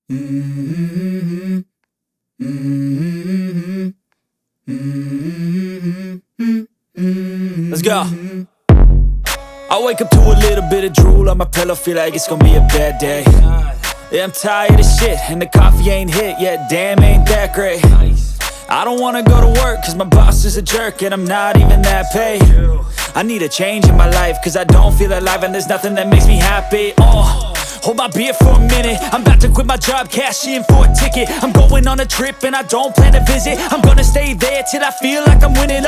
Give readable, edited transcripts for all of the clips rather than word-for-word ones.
Let's go. I wake up to a little bit of drool on my pillow, feel like it's gonna be a bad day. Yeah, I'm tired of shit, and the coffee ain't hit yet, damn, ain't that great. I don't wanna go to work, cause my boss is a jerk, and I'm not even that paid. I need a change in my life, cause I don't feel alive, and there's nothing that makes me happy. Hold my beer for a minute, I'm about to quit my job, cash in for a ticket. I'm going on a trip and I don't plan to visit. I'm gonna stay there till I feel like I'm winning,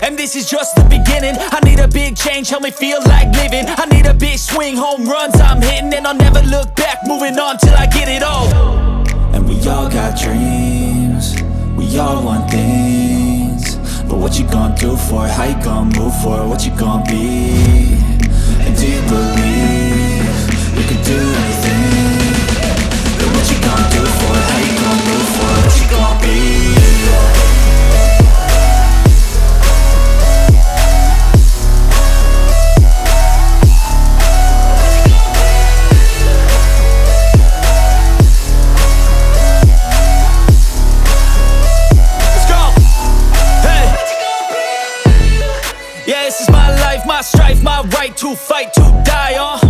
and this is just the beginning. I need a big change, help me feel like living. I need a big swing, home runs I'm hitting, and I'll never look back, moving on till I get it all. And we all got dreams, we all want things, but what you gonna do for it? How you gonna move for it? What you gonna be? And do you believe you can do anything? But what you gonna do for it? How you gonna move for it? What you gonna be? My strife, my right to fight, to die on.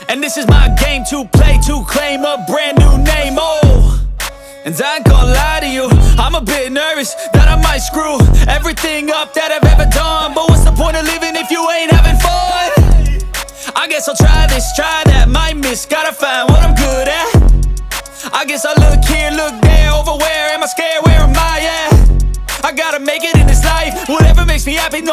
And this is my game to play, to claim a brand new name, And I ain't gonna lie to you, I'm a bit nervous that I might screw everything up that I've ever done. But what's the point of living if you ain't having fun? I guess I'll try this, try that, might miss, gotta find what I'm good at. I guess I look here, look there, over where am I scared, where am I at? I gotta make it in this life, whatever makes me happy, no,